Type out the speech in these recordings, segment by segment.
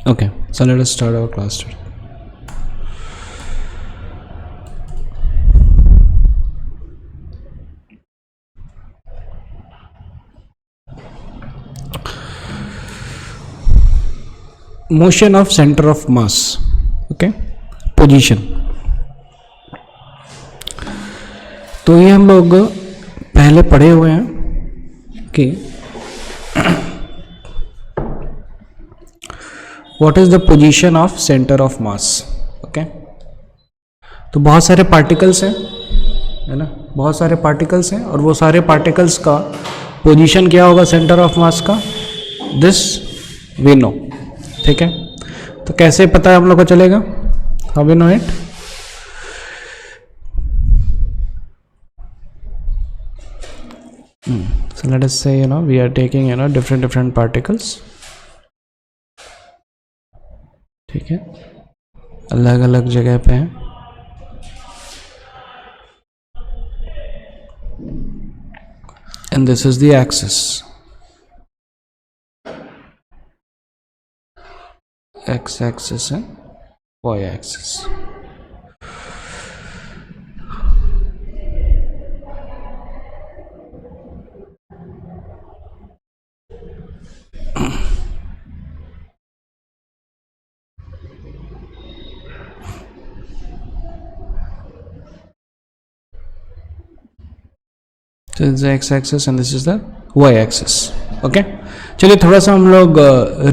Okay, so let us start our class today. Motion of center of mass. Okay, position. तो ये हम लोग पहले पढ़े हुए हैं कि what is the position of centre of mass. Okay, तो बहुत सारे पार्टिकल्स हैं, है ना, बहुत सारे पार्टिकल्स हैं और वो सारे पार्टिकल्स का पोजीशन क्या होगा सेंटर ऑफ मास का, दिस वी नो. ठीक है, तो कैसे पता है हम लोग को चलेगा, how we know it. So let us say, we are taking, different particles. ठीक है, अलग अलग जगह पे हैं. And this is the axis. X axis and Y axis. So this is the x axis and this is the y axis. Okay, चलिए थोड़ा सा हम लोग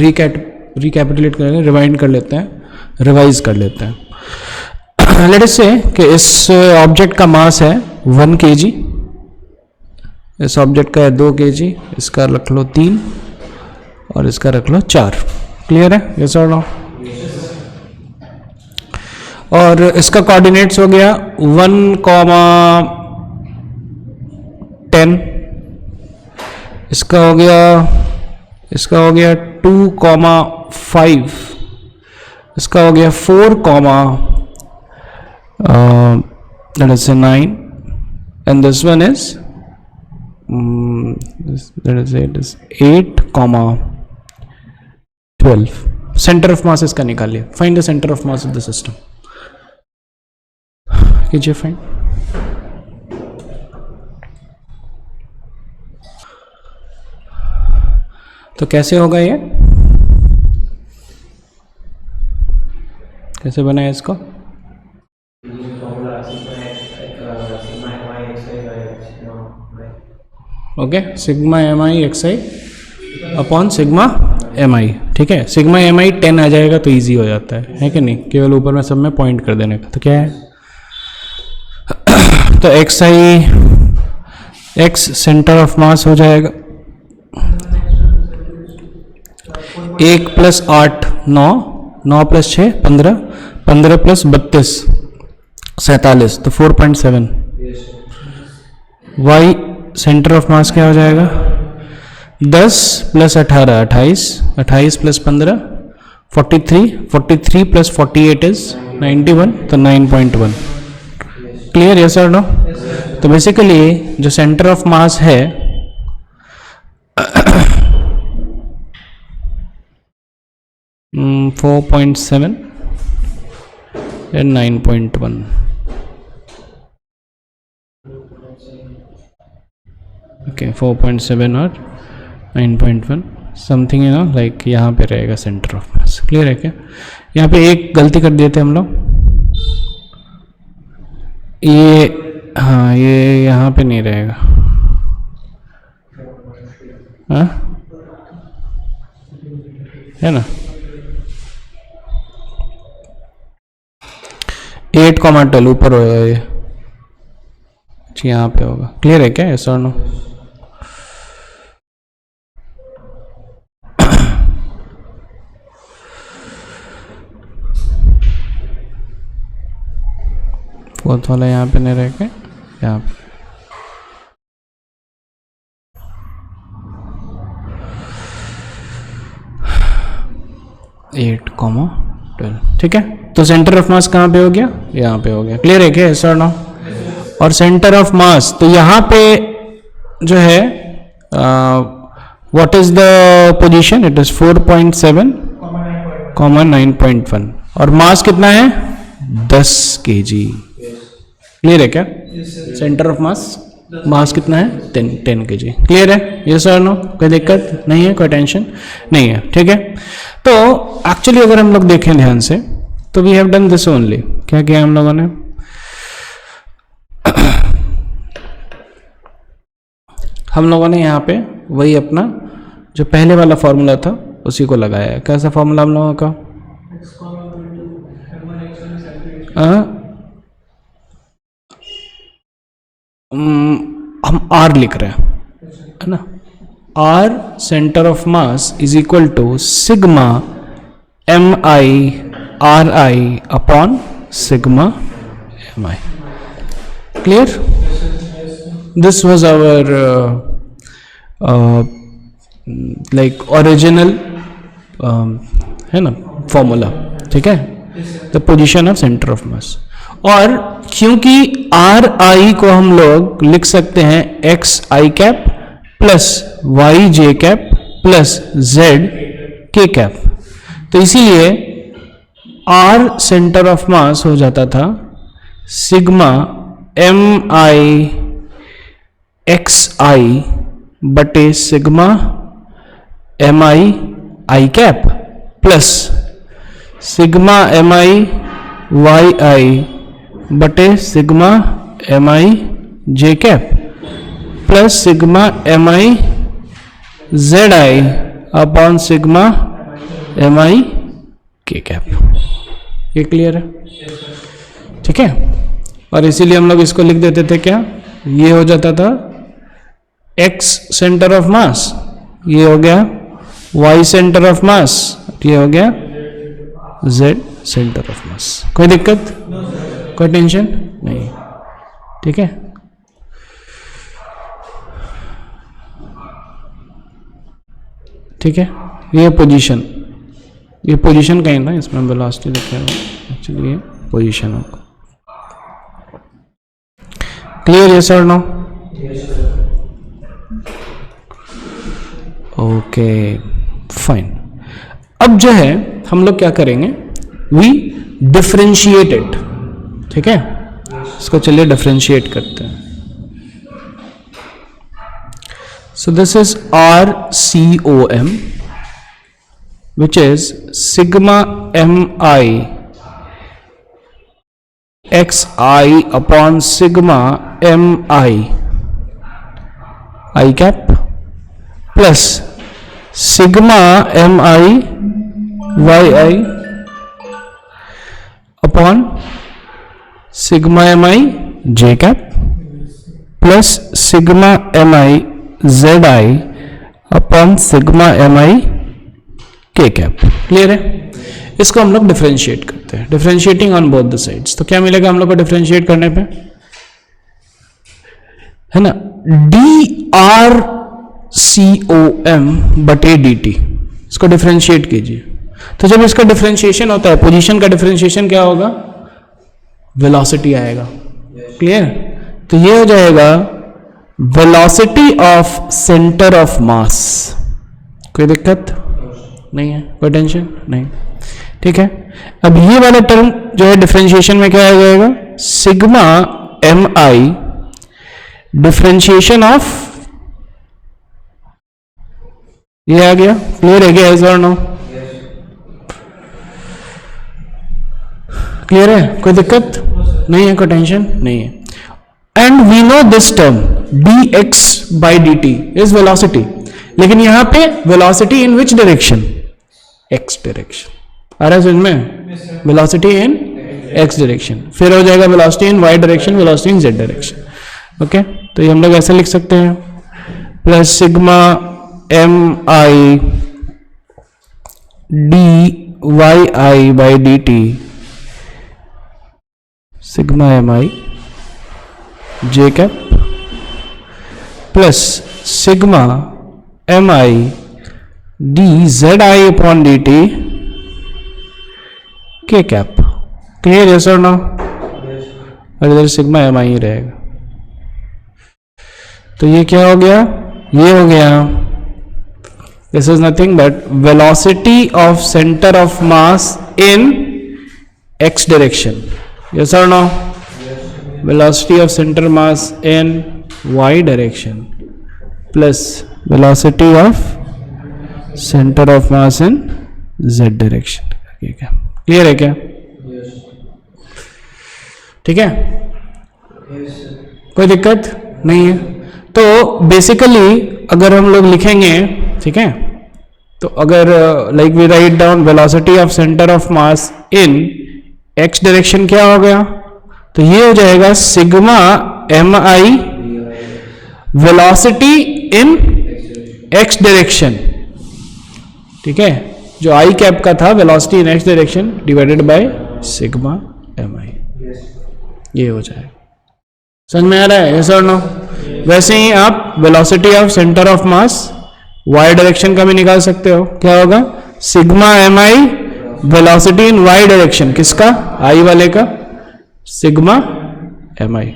रिकैपिटुलेट करेंगे, रिवाइंड कर लेते हैं, रिवाइज कर लेते हैं. लेट अस से कि इस ऑब्जेक्ट का मास है 1 kg, इस ऑब्जेक्ट का है 2 kg, इसका रख लो 3 और इसका रख लो 4. क्लियर है, यस और नो. और इसका कोऑर्डिनेट्स हो गया 1, 10, इसका हो गया 2, 5, इसका हो गया 4, let us say 9, and this one is let us say it is 8, 12. Centre of मास इसका निकालिए. Find the centre of mass of the system. कीजिए फाइंड. तो कैसे होगा ये, कैसे बनाए इसको. Okay, sigma M I X I upon sigma M आई. ठीक है, सिग्मा एम आई 10 आ जाएगा तो इजी हो जाता है कि नहीं, केवल ऊपर में सब में पॉइंट कर देने का. तो क्या है, तो x I x centre of mass हो जाएगा 1 + 8 9, 9 + 6 15, 15 + 32 47, तो 4.7. वाई सेंटर ऑफ मास क्या हो जाएगा 10 + 18 28, 28 + 15 43, 43 + 48 इज 91, तो 9.1. क्लियर, यस और नो. तो बेसिकली जो सेंटर ऑफ मास है 4.7 and 9.1. ओके, 4.7 और 9.1 समथिंग, लाइक यहाँ पे रहेगा सेंटर ऑफ मास. क्लियर है क्या. यहाँ पे एक गलती कर दिए थे हम लोग, ये हाँ, ये यहाँ पे नहीं रहेगा. हाँ, है ना, 8, ऊपर होगा ये, यहाँ पे होगा. क्लियर है क्या, यस और नो. फोर्थ वाला यहाँ पे नहीं रहेगा, यहाँ पे. एट, 12. ठीक है, तो सेंटर ऑफ मास कहाँ पे हो गया, यहाँ पे हो गया. क्लियर है क्या, यस और नो. और सेंटर ऑफ मास तो यहाँ पे जो है what is the position, it is 4.7, 9.1 और मास कितना है 10 kg। क्लियर है क्या? सेंटर ऑफ मास कितना है 10 kg। क्लियर है? यस और नो? कोई दिक्कत नहीं है, कोई टेंशन नहीं है, ठीक है। तो एक्चुअली अगर हम लोग देखें ध्यान से तो we have done this only. क्या किया हम लोगों ने? हम लोगों ने यहाँ पे वही अपना जो पहले वाला फॉर्मूला था उसी को लगाया है। कैसा फॉर्मूला हम लोगों का? हम आर लिख रहे हैं, है ना। R centre of mass is equal to sigma M I R I upon sigma M I. Clear? This was our like original है ना फॉर्मूला, ठीक है, the position of centre of mass. और क्योंकि आर आई को हम लोग लिख सकते हैं X I cap plus Y J cap plus Z K cap, तो इसीलिए आर सेंटर ऑफ मास हो जाता था sigma M I X I बटे sigma M I cap plus sigma M I Y I बटे sigma M I J cap plus sigma M I Z I upon sigma M I K cap. ये clear है? ठीक है। और इसीलिए हम लोग इसको लिख देते थे क्या, ये हो जाता था एक्स सेंटर ऑफ मास, ये हो गया वाई सेंटर ऑफ मास, ये हो गया जेड सेंटर ऑफ मास। कोई दिक्कत, कोई टेंशन नहीं, ठीक है। ठीक है, ये पोजीशन कहीं ना, इसमें वेलोसिटी लिखा है एक्चुअली, ये पोजीशन होगा। क्लियर, यस और नो? Okay fine. अब जो है हम लोग क्या करेंगे, वी डिफरेंशिएट इट, ठीक है। इसको चलिए डिफरेंशिएट करते हैं। So this is RCOM, which is sigma mi xi upon sigma mi I cap plus sigma mi yi upon sigma mi j cap plus sigma mi zi upon sigma M I K cap. Clear है? इसको हम लोग differentiate करते हैं, differentiating on both the sides. तो क्या मिलेगा हम लोग को डिफरेंशिएट करने पे, है ना, D R C O M बटे डी टी। इसको डिफरेंशिएट कीजिए। तो जब इसका डिफरेंशिएशन होता है, पोजीशन का डिफरेंशिएशन क्या होगा, वेलोसिटी आएगा। क्लियर? तो ये हो जाएगा वेलोसिटी ऑफ सेंटर ऑफ मास। कोई दिक्कत नहीं है, कोई टेंशन नहीं, ठीक है। अब ये वाला टर्म जो है डिफरेंशिएशन में क्या आ जाएगा, sigma M I differentiation of, ये आ गया। क्लियर है क्या, एज और नो? क्लियर है, कोई दिक्कत नहीं है, कोई टेंशन नहीं है। And we know this term dx by dt is velocity, लेकिन यहां पे velocity in which direction, x direction। आ रहा है समझ में? velocity in x direction, फिर हो जाएगा velocity in y direction, velocity in z direction। Okay, तो ये हम लोग ऐसे लिख सकते हैं, plus sigma M I D Y I by D T sigma M I J cap plus sigma M I D Z I upon D T के cap. Clear है सर? ना, और इधर सिग्मा एम आई ही रहेगा। तो ये क्या हो गया, ये हो गया this is nothing but velocity of centre of mass in x direction. Yes और no? Velocity of centre mass in y direction plus velocity of centre of mass in z direction. ठीक है, क्लियर है क्या? ठीक है, कोई दिक्कत नहीं है. तो बेसिकली अगर हम लोग लिखेंगे, ठीक है, तो अगर like we write down velocity of centre of mass in x direction, क्या हो गया? तो ये हो जाएगा sigma M I velocity in x direction. ठीक है, जो आई कैप का था velocity in x direction divided by sigma M I, ये हो जाएगा. समझ में आ रहा है? यस और नो? वैसे ही आप velocity of centre of mass y direction का भी निकाल सकते हो. क्या होगा? Sigma M I velocity in y direction, किसका? I वाले का, सिग्मा एम आई.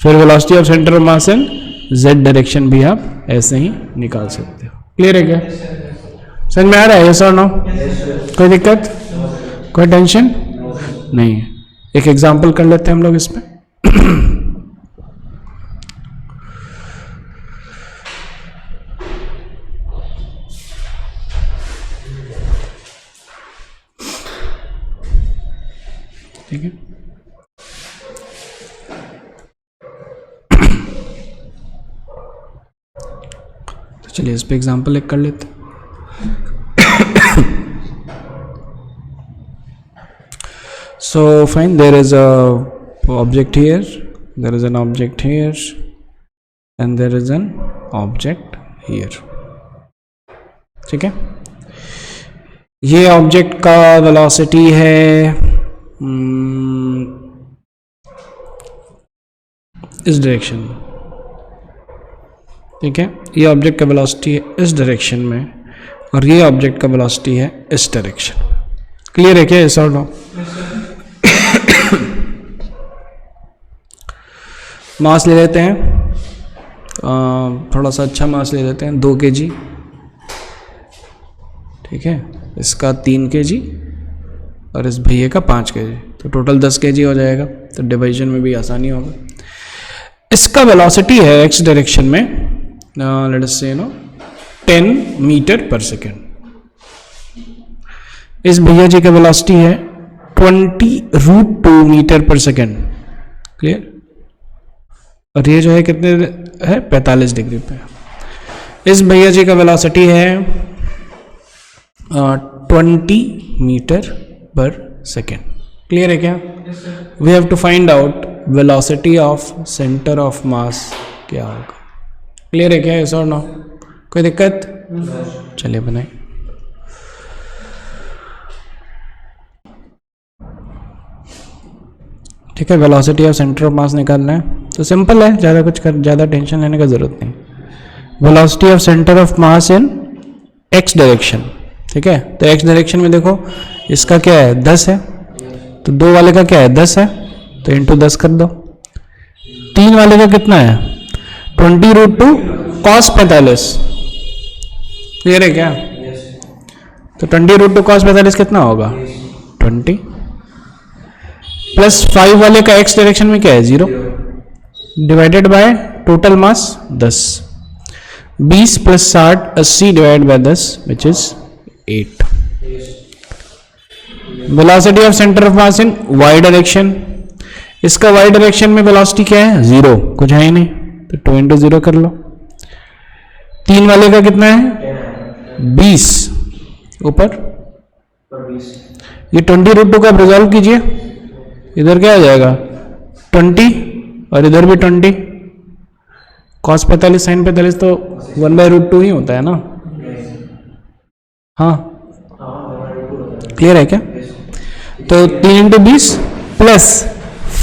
फिर velocity of centre of mass in z direction भी आप ऐसे ही निकाल सकते हो. क्लियर है क्या? समझ में आ रहा है? यस और नो? कोई दिक्कत, कोई टेंशन नहीं है. एक एग्जांपल कर लेते हैं हम लोग इसमें. ठीक है, तो चलिए इस पे एग्जांपल एक कर लेते हैं. So fine, there is a object here, there is an object here, and there is an object here. ठीक है, ये ऑब्जेक्ट का वेलोसिटी है इस डायरेक्शन में. ठीक है, ये ऑब्जेक्ट का वेलोसिटी है इस डायरेक्शन में और ये ऑब्जेक्ट का वेलोसिटी है इस डायरेक्शन. क्लियर है क्या? यस और नो? मास ले लेते हैं, थोड़ा सा अच्छा मास ले लेते हैं, 2 kg. ठीक है, इसका 3 kg और इस भैया का 5 kg, तो टोटल 10 kg हो जाएगा. तो डिवीजन में भी आसानी होगा. इसका वेलोसिटी है x डायरेक्शन में, लेट अस से 10 मीटर पर सेकेंड. इस भैया जी का वेलोसिटी है 20√2 मीटर पर सेकेंड. क्लियर? और ये जो है कितने है? 45 डिग्री पे. इस भैया जी का वेलोसिटी है 20 मीटर पर सेकेंड. क्लियर है क्या? We have to find out velocity of centre of mass क्या होगा. क्लियर है क्या? यस और नो? कोई दिक्कत? चलिए बनाए. ठीक है, वेलोसिटी ऑफ सेंटर ऑफ मास निकालना है तो सिंपल है, ज़्यादा टेंशन लेने का जरूरत नहीं. Velocity of centre of mass in x direction. ठीक है, तो x डायरेक्शन में देखो इसका क्या है? 10 है, तो 2 वाले का क्या है? 10 है, तो इंटू 10 कर दो. 3 वाले का कितना है? 20√2 cos 45. क्लियर है क्या? तो 20√2 cos 45 कितना होगा? 20 प्लस 5 वाले का x डायरेक्शन में क्या है? 0 divided by total mass 10. 20 plus 60 80 divide by 10 which is 8. Velocity of centre of mass in y direction. इसका y डायरेक्शन में वेलोसिटी क्या है? 0, कुछ है ही नहीं, तो 2 इंटू 0 कर लो. 3 वाले का कितना है? 20 ऊपर. ये 20√2 का आप रिजॉल्व कीजिए. इधर क्या आ जाएगा? 20 और इधर भी 20. cos 45 sin 45 तो 1/√2 ही होता है ना. हाँ, क्लियर है क्या? तो 3 इंटू 20 प्लस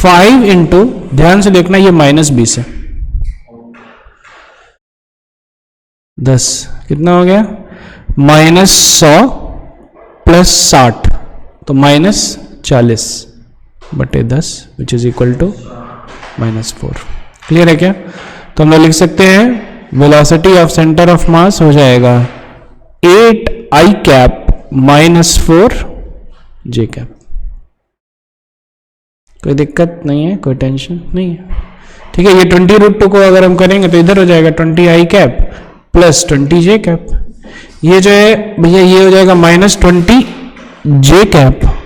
5 इंटू, ध्यान से देखना ये -20 है, 10 कितना हो गया? -100 प्लस 60 तो -40 बटे 10 which is equal to -4. Clear है क्या? तो हम लोग लिख सकते हैं velocity of centre of mass हो जाएगा 8i माइनस 4j। कोई दिक्कत नहीं है, कोई टेंशन नहीं है, ठीक है। ये 20√2 को अगर हम करेंगे तो इधर हो जाएगा 20i प्लस 20j। ये जो है भैया ये हो जाएगा माइनस 20j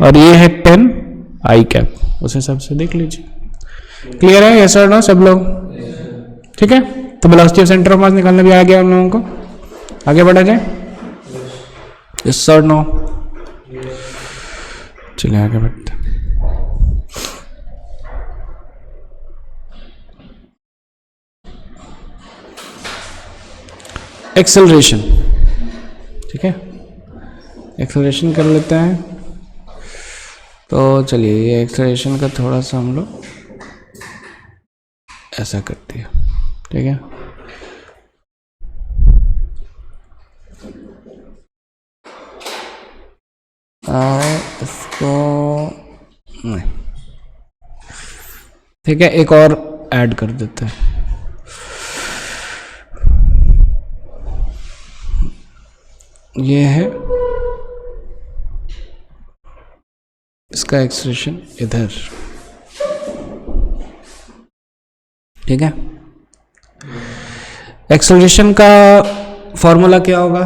और ये है 10i। उस हिसाब से देख लीजिए। क्लियर है यस और नो सब लोग? ठीक है, तो वेलोसिटी ऑफ सेंटर ऑफ मास निकालना भी आ गया हम लोगों को। आगे बढ़ा जाए, यस और नो? चलिए आगे बढ़ते हैं। एक्सेलरेशन, ठीक है, एक्सेलरेशन कर लेते हैं। तो चलिए ये एक्सेलरेशन का थोड़ा सा हम लोग ऐसा करते हैं, ठीक है। इसको नहीं, ठीक है, एक और ऐड कर देते हैं। ये है इसका एक्सप्रेशन इधर, ठीक है। एक्सेलरेशन का फॉर्मूला क्या होगा?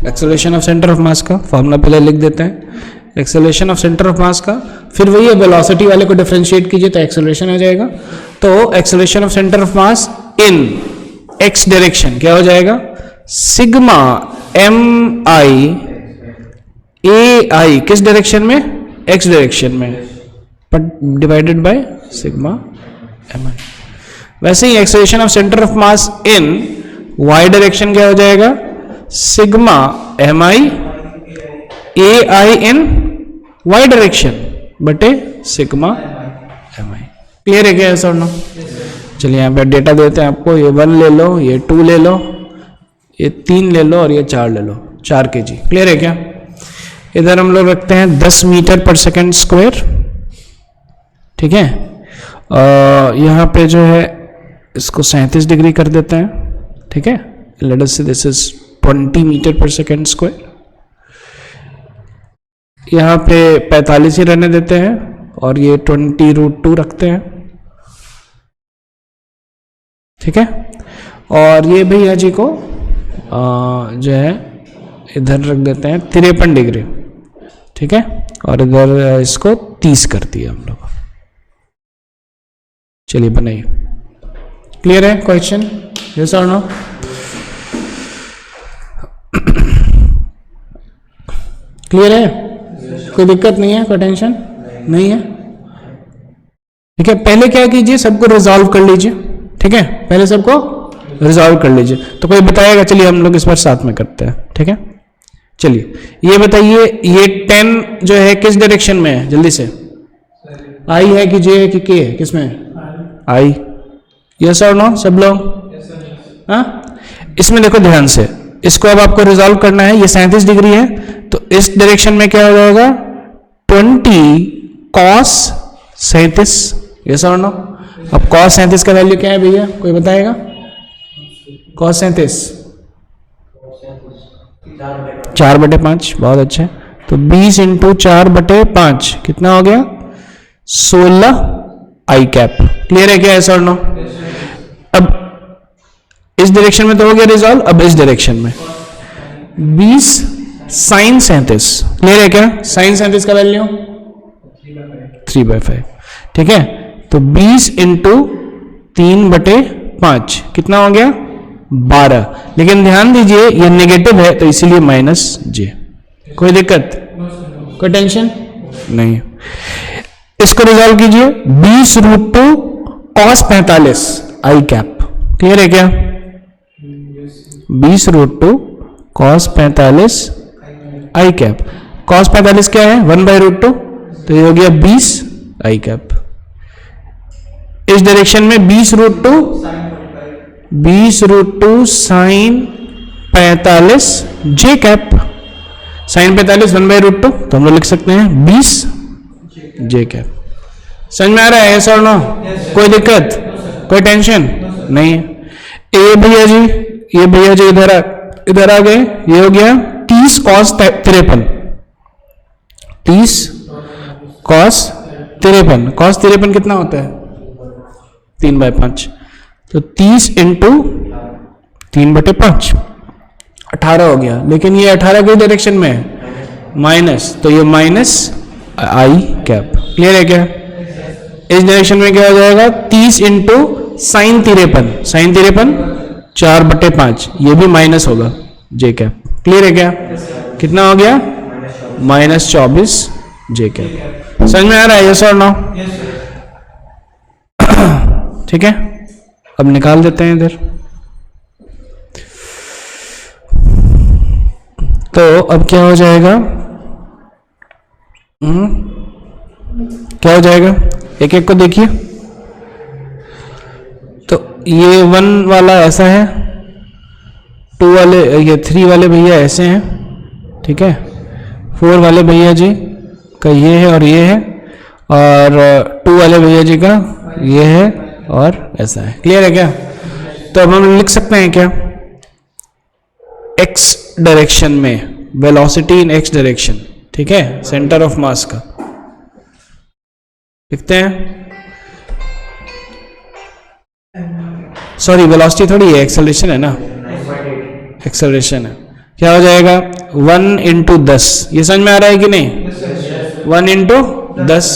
एक्सेलरेशन ऑफ सेंटर ऑफ मास का फॉर्मूला पहले लिख देते हैं। एक्सेलरेशन ऑफ सेंटर ऑफ मास का, फिर वही है वेलोसिटी वाले को डिफरेंशिएट कीजिए तो एक्सेलरेशन आ जाएगा। तो acceleration of centre of mass in X direction क्या हो जाएगा? सिग्मा mi ai किस डायरेक्शन में? एक्स डायरेक्शन में, but divided by sigma mi। वैसे ही acceleration of centre of mass in Y direction क्या हो जाएगा? Sigma mi ai in Y direction बटे सिग्मा mi। क्लियर है क्या ऐसा? ना चलिए यहाँ पे डेटा देते हैं आपको। ये 1 ले लो, ये 2 ले लो, ये 3 ले लो और ये 4 ले लो, 4 kg। क्लियर है क्या? इधर हम लोग रखते हैं 10 मीटर पर सेकेंड स्क्वायर, ठीक है। यहाँ पे जो है इसको 37 डिग्री कर देते हैं, ठीक है। लेट अस से दिस इज 20 मीटर पर सेकेंड स्क्वायर। यहाँ पे 45 ही रहने देते हैं और ये 20√2 रखते हैं, ठीक है। और ये भैया जी को जो है इधर रख देते हैं 53 डिग्री, ठीक है। और इधर इसको 30 कर दिया हम लोग। चलिए बनाइए। क्लियर है क्वेश्चन? यस और नो? क्लियर है? कोई दिक्कत नहीं है, कोई टेंशन नहीं है, ठीक है। पहले क्या कीजिए, सबको रिजॉल्व कर लीजिए, ठीक है। पहले सबको रिजॉल्व कर लीजिए। तो कोई बताएगा? चलिए हम लोग इस बार साथ में करते हैं, ठीक है। चलिए ये बताइए, ये 10 जो है किस डायरेक्शन में है? जल्दी से, आई है कि जे है कि के है? किस में? आई। यस और नो सब लोग? हाँ, इसमें देखो ध्यान से, इसको अब आपको रिजॉल्व करना है। ये 37 डिग्री है तो इस डायरेक्शन में क्या हो जाएगा? 20 cos 37। यस और नो? अब cos 37 का वैल्यू क्या है भैया, कोई बताएगा? cos 37 4/5, बहुत अच्छा है। तो 20 इंटू 4/5 कितना हो गया? 16i। क्लियर है क्या ऐसा और नो? अब इस डायरेक्शन में तो हो गया रिजॉल्व। अब इस डायरेक्शन में 20 sin 37। क्लियर है क्या? sin 37 का वैल्यू 3/5, ठीक है। तो 20 इंटू 3/5 कितना हो गया? 12। लेकिन ध्यान दीजिए ये नेगेटिव है तो इसीलिए -j। कोई दिक्कत, कोई टेंशन नहीं। इसको रिजॉल्व कीजिए। 20√2 cos 45 i। क्लियर है क्या? 20√2 cos 45 i। cos 45 क्या है? 1/√2, तो ये हो गया 20i। इस डायरेक्शन में 20√2 sin 45 j। sin 45 1/√2, तो हम लोग लिख सकते हैं 20 j। समझ में आ रहा है ऐसा और नो? कोई दिक्कत, कोई टेंशन नहीं है। ये भैया जी इधर इधर आ गए, ये हो गया 30 cos 53, 30 cos 53, cos 53 कितना होता है 3/5, तो 30 इंटू 3/5 18 हो गया, लेकिन ये 18 किस डायरेक्शन में है माइनस, तो ये माइनस आई कैप। क्लियर है क्या? इस डायरेक्शन में क्या हो जाएगा 30 इंटू साइन 53, साइन 53 4/5, ये भी माइनस होगा जे कैप। क्लियर है क्या? कितना हो गया -24 जे कैप। समझ में आ रहा है यस और नो? ठीक है, अब निकाल देते हैं इधर। तो अब क्या हो जाएगा, क्या हो जाएगा एक एक को देखिए। तो ये 1 वाला ऐसा है, 2 वाले, ये 3 वाले भैया ऐसे हैं, ठीक है, 4 वाले भैया जी का ये है और ये है, और 2 वाले भैया जी का ये है और ऐसा है। क्लियर है क्या? तो अब हम लिख सकते हैं क्या, x डायरेक्शन में वेलोसिटी इन x डायरेक्शन, ठीक है, सेंटर ऑफ मास का लिखते हैं। सॉरी वेलोसिटी थोड़ी है, एक्सेलरेशन है ना, एक्सेलरेशन है। क्या हो जाएगा 1 इंटू 10, ये समझ में आ रहा है कि नहीं? 1 इंटू 10,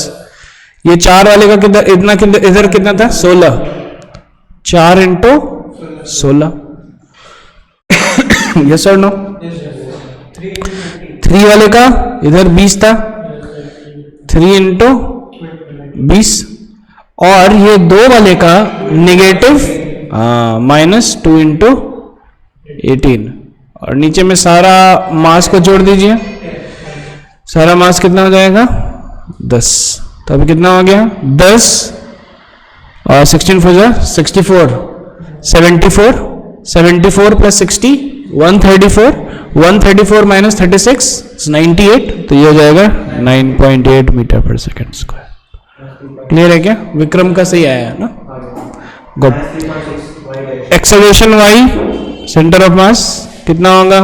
ये 4 वाले का किधर इतना, इधर कितना था 16, 4 इंटू 16, यस और नो? 3 वाले का इधर 20 था, 3 इंटू 20, और ये 2 वाले का नेगेटिव -2 इंटू 18, और नीचे में सारा मास को जोड़ दीजिए, सारा मास कितना हो जाएगा 10। तो अभी कितना हो गया 10 और 16 4 64, 74, 74 प्लस 60 134, 134 माइनस 36 98, तो ये हो जाएगा 9.8 मीटर पर सेकेंड स्क्वायर। क्लियर है क्या? विक्रम का सही आया है ना? Good. Acceleration y centre of मास कितना होगा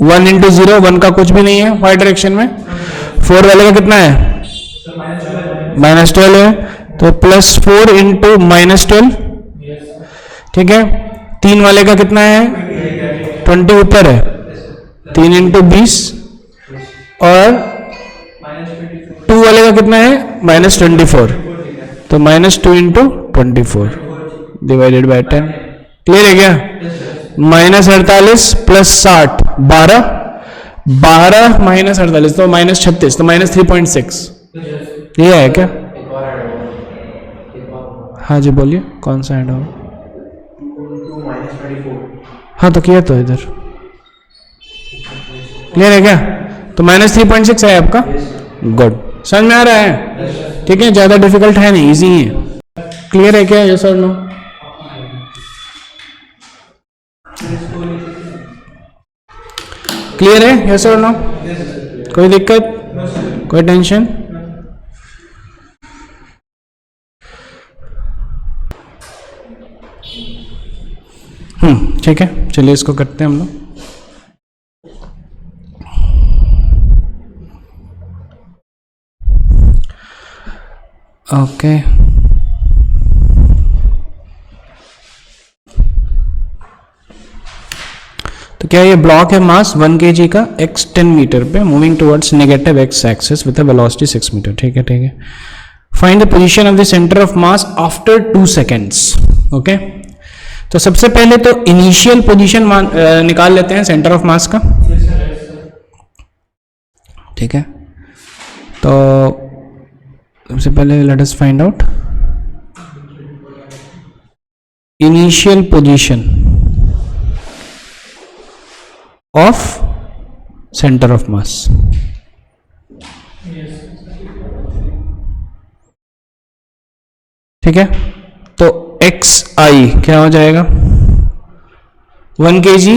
1 इंटू 0, 1 का कुछ भी नहीं है y डायरेक्शन में, 4 वाले का कितना है -12 है, तो +4 इंटू -12, ठीक है। 3 वाले का कितना है 20 ऊपर है, 3 इंटू 20, और 2 वाले का कितना है -24, तो -2 इंटू 24 डिवाइडेड बाय 10। क्लियर है क्या? -48 प्लस 60 12, 12 माइनस 48 तो -36, तो -3.6, ये है क्या? हाँ जी बोलिए, कौन सा ऐड होगा? हाँ तो किया तो इधर। क्लियर है क्या? तो -3.6 है आपका। गुड, समझ में आ रहा है? ठीक है, ज्यादा डिफिकल्ट है नहीं, इजी है। क्लियर है क्या? यस और नो? क्लियर है? यस और नो? कोई दिक्कत, कोई टेंशन? ठीक है, चलिए इसको करते हैं हम लोग। ओके, तो क्या ये ब्लॉक है मास 1 kg का x 10 मीटर पे moving towards negative x axis with a velocity 6 metre. ठीक है, ठीक है। Find the position of the centre of mass after 2 seconds. Okay, तो सबसे पहले तो इनिशियल पोजीशन निकाल लेते हैं सेंटर ऑफ मास का। ठीक है, तो सबसे पहले let us find out initial position of centre of मास। ठीक है, तो एक्स आई क्या हो जाएगा 1 kg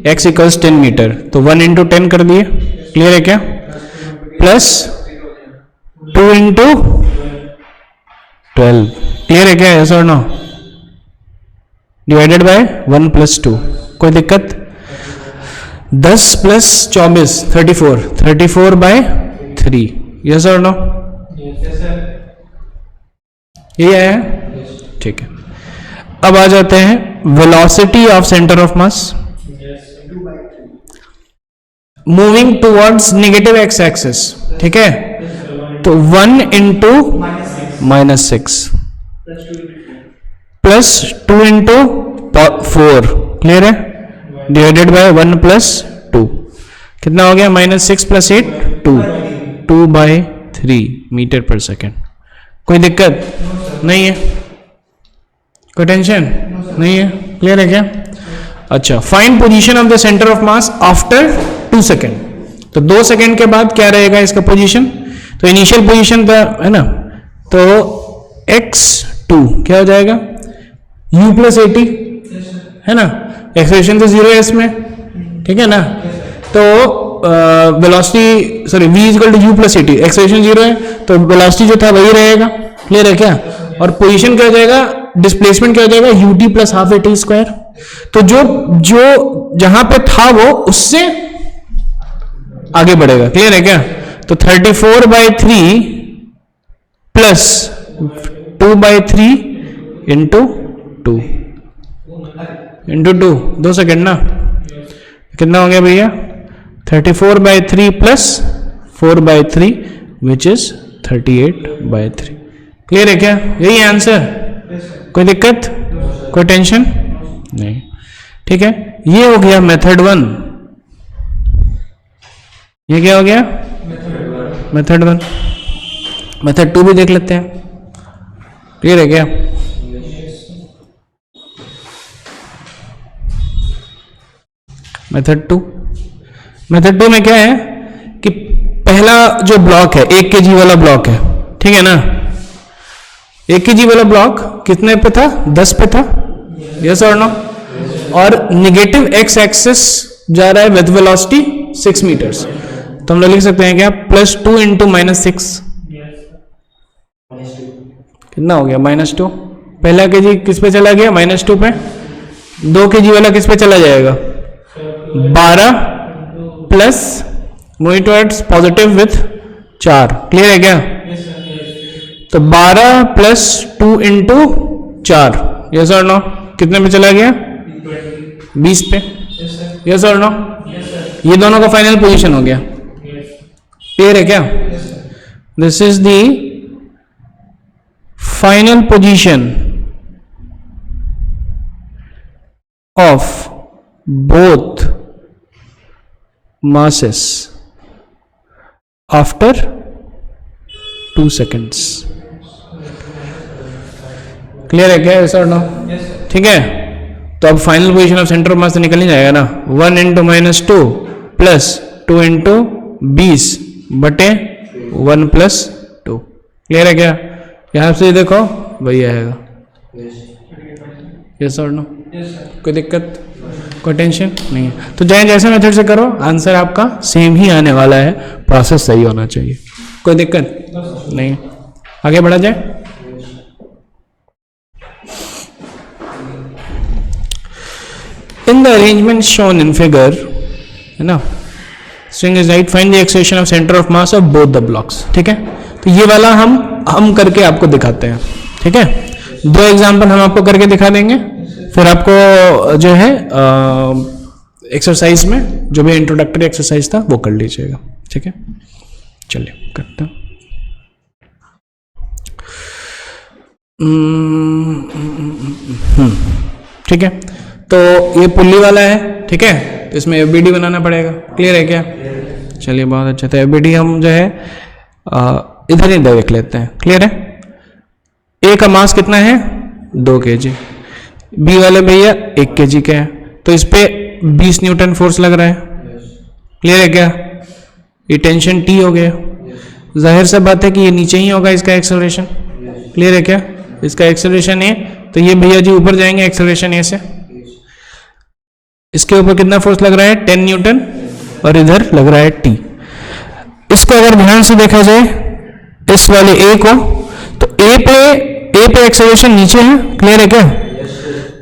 x इक्वल्स 10 मीटर, तो 1 इंटू 10 कर दिए। क्लियर है क्या? Plus 2 into 12। क्लियर है क्या? यस और नो? डिवाइडेड बाय 1 प्लस 2, कोई दिक्कत? 10 प्लस 24 34, 34/3, यस और नो? ये आया है, ठीक है। अब आ जाते हैं velocity of centre of mass moving towards negative x axis, ठीक है। तो 1 इंटू -6 प्लस 2 इंटू 4, क्लियर है, डिवाइडेड बाय 1 प्लस 2, कितना हो गया? -6 प्लस 8 2/3 मीटर पर सेकेंड। कोई दिक्कत नहीं है? कोई टेंशन नहीं है? क्लियर है क्या? अच्छा, find position of the centre of mass after 2 second. तो 2 सेकेंड के बाद क्या रहेगा इसका पोजीशन? तो इनिशियल पोजीशन था, है ना, तो x2 क्या हो जाएगा? u प्लस 80, है ना, एक्सेलरेशन तो 0 है इसमें, ठीक है ना। तो velocity sorry v equal to u plus 80, acceleration 0 है तो वेलोसिटी जो था वही रहेगा, क्लियर है क्या? और पोजीशन क्या हो जाएगा? डिस्प्लेसमेंट क्या हो जाएगा? ut plus half at square. तो जो जहां पे था वो उससे आगे बढ़ेगा, क्लियर है क्या? तो 34/3 प्लस 2/3 इंटू 2 2 सेकेंड ना, कितना हो गया भैया? 34/3 प्लस 4/3 विच इज 38/3, क्लियर है क्या? यही आंसर, कोई दिक्कत, कोई टेंशन नहीं, ठीक है। ये हो गया मेथड 1। ये क्या हो गया? मेथड 1। मेथड 2 भी देख लेते हैं, क्लियर है क्या? मेथड 2 में क्या है कि पहला जो ब्लॉक है 1 kg वाला ब्लॉक है, ठीक है ना। 1 kg वाला ब्लॉक कितने पे था? 10 पे था, यस और नो? और निगेटिव एक्स एक्सिस जा रहा है विद वेलोसिटी 6 मीटर्स। तो हम लोग लिख सकते हैं क्या? +2 इंटू -6, कितना हो गया? -2। पहला kg किस पे चला गया? -2 पे। 2 kg वाला किस पे चला जाएगा? 12 plus moving towards positive with 4, clear है क्या? तो 12 प्लस 2 इंटू 4, यस और नो? कितने पे चला गया? 20 पे, यस और नो? ये दोनों का फाइनल पोजीशन हो गया, क्लियर है क्या? This is the final position of both masses after 2 seconds, clear है क्या? yes or no? ठीक है। तो अब final position of centre of mass तो निकल ही जाएगा ना, 1 इंटू -2 प्लस 2 इंटू 20 बटे 1 प्लस 2, क्लियर है क्या? यहां से देखो वही आएगा, यस और नो? कोई दिक्कत, कोई टेंशन नहीं है। तो चाहे जैसे मेथड से करो आंसर आपका सेम ही आने वाला है, प्रोसेस सही होना चाहिए, कोई दिक्कत नहीं। आगे बढ़ा जाए। In the arrangement shown in figure, है ना, string is right, find the acceleration of centre of mass of both the blocks, ठीक है। तो ये वाला हम करके आपको दिखाते हैं, ठीक है। 2 एग्जाम्पल हम आपको करके दिखा देंगे, फिर आपको जो है एक्सरसाइज में जो भी इंट्रोडक्टरी एक्सरसाइज था वो कर लीजिएगा, ठीक है। चलिए करते हैं। ठीक है, तो ये पुल्ली वाला है, ठीक है, तो इसमें एफबीडी बनाना पड़ेगा, क्लियर है क्या? चलिए बहुत अच्छा। तो एफबीडी हम जो है इधर ही देख लेते हैं, क्लियर है। ए का मास कितना है? 2 kg। बी वाले भैया 1 kg का है, तो इस पे 20 न्यूटन फोर्स लग रहा है, क्लियर है क्या? ये टेंशन टी हो गया। जाहिर सा बात है कि ये नीचे ही होगा इसका एक्सेलरेशन, क्लियर है क्या? इसका एक्सेलरेशन ए, तो ये भैया जी ऊपर जाएंगे एक्सेलरेशन ए से। इसके ऊपर कितना फोर्स लग रहा है? 10 न्यूटन, और इधर लग रहा है टी। इसको अगर ध्यान से देखा जाए इस वाले ए को, तो ए पे एक्सेलरेशन नीचे है, क्लियर है क्या?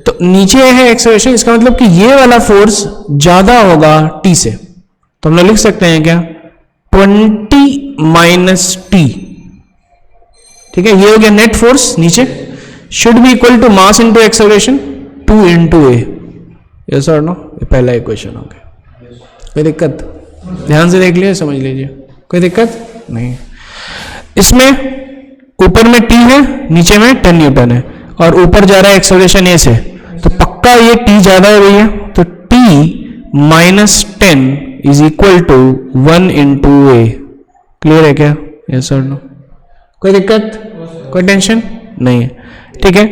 तो तो नीचे है एक्सेलरेशन, इसका मतलब कि ये वाला फोर्स ज्यादा होगा टी से, तो हम लोग लिख सकते हैं क्या 20 माइनस टी, ठीक है, ये हो गया नेट फोर्स नीचे, should be equal to mass into acceleration 2 into A, yes और नो, ये पहला इक्वेशन हो गया। कोई दिक्कत? ध्यान से देख लीजिए, समझ लीजिए, कोई दिक्कत नहीं। इसमें ऊपर में टी है, नीचे में 10 न्यूटन है, और ऊपर जा रहा है एक्सेलरेशन ए से, तो पक्का ये टी ज्यादा है भैया, तो T minus 10 is equal to 1 into A. Clear है क्या? यस और नो? कोई दिक्कत, कोई टेंशन नहीं है, ठीक है।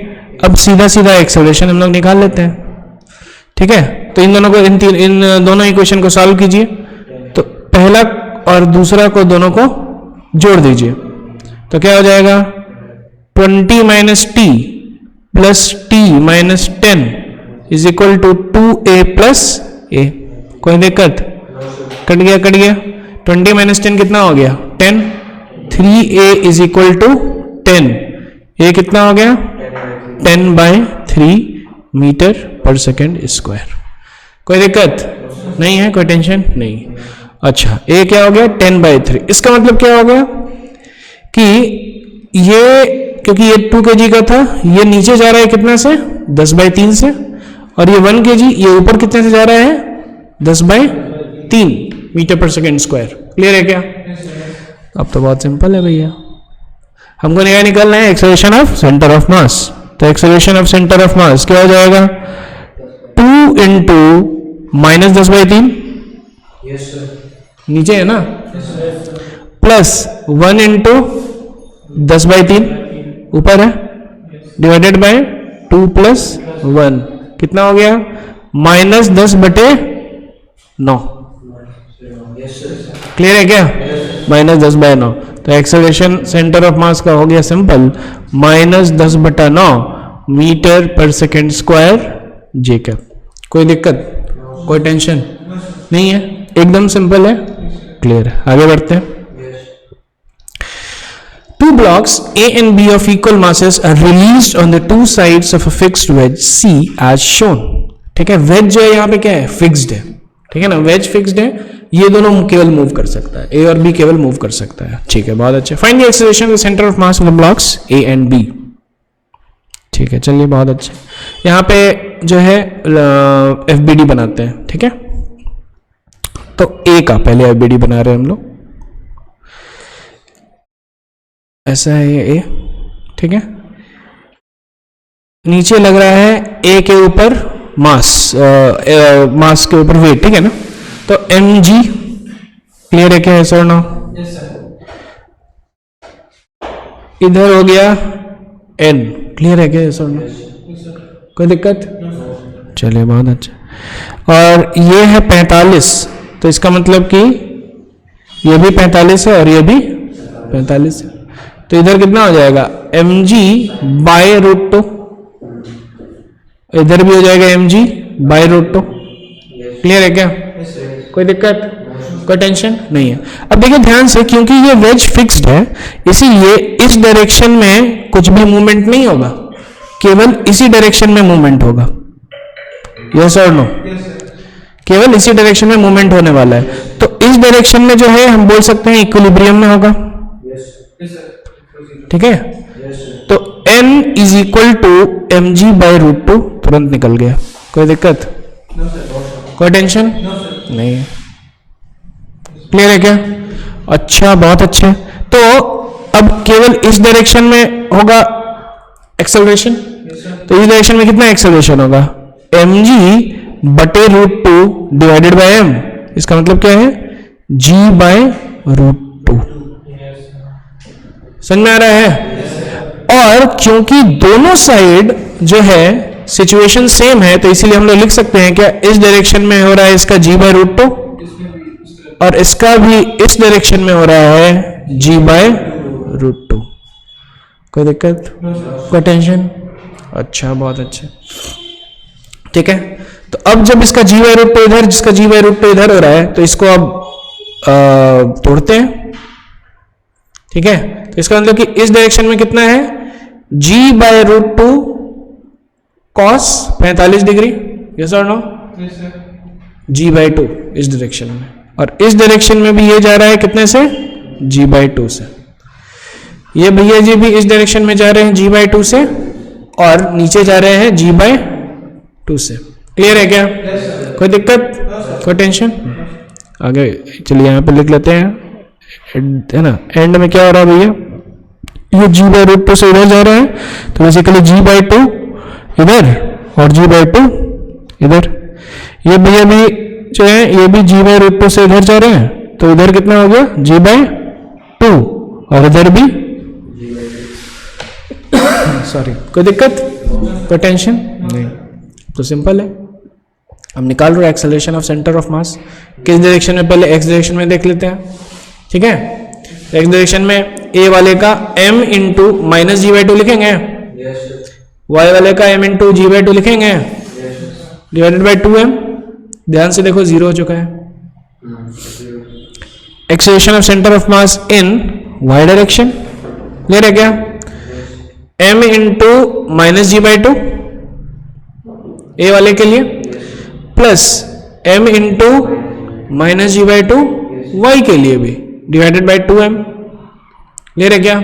अब सीधा सीधा एक्सेलरेशन हम लोग निकाल लेते हैं, ठीक है। तो इन दोनों को इन दोनों इक्वेशन को सॉल्व कीजिए, तो पहला और दूसरा को दोनों को जोड़ दीजिए, तो क्या हो जाएगा 20 minus T plus T minus 10 is equal to 2a plus A. कोई दिक्कत? कट गया, कट गया। 20 माइनस 10 कितना हो गया 10, 3a इज इक्वल टू 10, ये कितना हो गया 10/3 मीटर पर सेकेंड स्क्वायर। कोई दिक्कत नहीं है, कोई टेंशन नहीं। अच्छा, ये क्या हो गया 10/3, इसका मतलब क्या हो गया कि ये, क्योंकि ये 2 kg का था, ये नीचे जा रहा है कितना से 10/3 से, और ये 1 kg ये ऊपर कितने से जा रहा है 10/3 मीटर पर सेकेंड स्क्वायर। क्लियर है क्या? अब तो बहुत सिंपल है भैया, हमको क्या निकालना है acceleration of centre of mass. तो acceleration of centre of mass क्या हो जाएगा 2 इंटू माइनस 10/3, नीचे है ना, प्लस 1 इंटू 10/3 ऊपर है, डिवाइडेड बाय 2 प्लस 1 कितना हो गया -10/9। क्लियर है क्या? -10/9। तो एक्सेलरेशन सेंटर ऑफ मास का हो गया सिंपल -10/9 मीटर पर सेकेंड स्क्वायर जेकब। कोई दिक्कत, कोई टेंशन नहीं है, एकदम सिंपल है, क्लियर है। आगे बढ़ते हैं। Two blocks A and B of equal masses are released on the two sides of a fixed wedge C as shown। ठीक है, वेज जो है यहाँ पे क्या है फिक्स्ड है, ठीक है ना, वेज फिक्स्ड है, ये दोनों केवल मूव कर सकता है, ए और बी केवल मूव कर सकता है। ठीक है, बहुत अच्छा। Find the acceleration the centre of mass of the blocks A and B. ठीक है, चलिए बहुत अच्छा। यहाँ पे जो है एफबीडी बनाते हैं, ठीक है। तो ए का पहले एफबीडी बना रहे हैं हम लोग, ऐसा है ये ए, ठीक है। नीचे लग रहा है ए के ऊपर मास, मास के ऊपर वेट, ठीक है ना। तो एम जी क्लियर है क्या, सर नो? इधर हो गया एन, क्लियर है क्या, सर नो? कोई दिक्कत? चलिए बहुत अच्छा। और ये है 45, तो इसका मतलब कि ये भी 45 है और ये भी 45 है, तो इधर कितना हो जाएगा mg/√2, इधर भी हो जाएगा mg/√2। क्लियर है क्या? कोई दिक्कत, कोई टेंशन नहीं है। अब देखिए ध्यान से, क्योंकि ये वेज फिक्स्ड है इसीलिए इस डायरेक्शन में कुछ भी मूवमेंट नहीं होगा, केवल इसी डायरेक्शन में मूवमेंट होगा। यस और नो? केवल इसी डायरेक्शन में मूवमेंट होने वाला है, तो इस डायरेक्शन में जो है हम बोल सकते हैं इक्विलिब्रियम में होगा, ठीक है। तो n is equal to mg/√2 तुरंत निकल गया। कोई दिक्कत, कोई टेंशन नहीं है। क्लियर है क्या? अच्छा, बहुत अच्छे। तो अब केवल इस डायरेक्शन में होगा एक्सेलरेशन, तो इस डायरेक्शन में कितना एक्सेलरेशन होगा mg/√2 डिवाइडेड बाय m। इसका मतलब क्या है g/√2। समझ में आ रहा है? और क्योंकि दोनों साइड जो है सिचुएशन सेम है, तो इसीलिए हम लोग लिख सकते हैं क्या, इस डायरेक्शन में हो रहा है इसका g/√2 और इसका भी इस डायरेक्शन में हो रहा है g/√2। कोई दिक्कत, कोई टेंशन? अच्छा, बहुत अच्छा, ठीक है। तो अब जब इसका g/√2 इधर, जिसका g/√2 इधर हो रहा है, तो इसको अब तोड़ते हैं, ठीक है। तो इसका मतलब कि इस डायरेक्शन में कितना है g/√2 कॉस 45 डिग्री, यस और नो, g/2 इस डायरेक्शन में, और इस डायरेक्शन में भी ये जा रहा है कितने से, g/2 से। ये भैया जी भी इस डायरेक्शन में जा रहे हैं g/2 से, और नीचे जा रहे हैं g/2 से। क्लियर है क्या? कोई दिक्कत, कोई टेंशन? आगे चलिए यहाँ पे लिख लेते हैं, है ना। एंड में क्या हो रहा है भैया, ये g/2 से इधर जा रहा है, तो बेसिकली g/2 इधर और g/2 इधर। ये भैया भी जो है ये भी g/2 से इधर जा रहे हैं, तो इधर कितना हो गया g/2, और इधर भी सॉरी, कोई दिक्कत, कोई टेंशन नहीं, तो सिंपल है। हम निकाल रहे हैं एक्सेलरेशन ऑफ सेंटर ऑफ मास किस डायरेक्शन में, पहले एक्स डायरेक्शन में देख लेते हैं, ठीक है। एक्स डायरेक्शन में ए वाले का m इंटू माइनस g/2 लिखेंगे, y वाले का m इंटू g/2 लिखेंगे, डिवाइडेड बाई 2m। ध्यान से देखो जीरो हो चुका है। Acceleration of centre of mass in y direction, clear है क्या, m इंटू माइनस g/2 ए वाले के लिए, plus m into minus g/2 y के लिए भी, डिवाइडेड बाई 2m। क्लियर है क्या?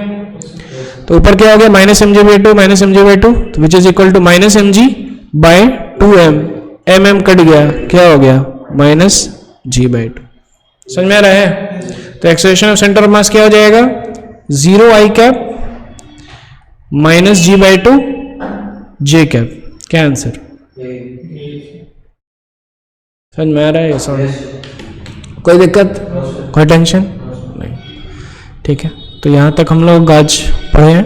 तो ऊपर क्या हो गया, माइनस mg/2 माइनस mg/2, तो which is equal to minus mg/2m। mm cut गया, क्या हो गया, माइनस g/2। समझ में आ रहा है? तो acceleration of centre of mass क्या हो जाएगा, 0 i cap minus g/2 j cap. क्या आंसर? समझ में आ रहा है? कोई दिक्कत, कोई टेंशन नहीं, ठीक है। तो यहाँ तक हम लोग आज पढ़े हैं।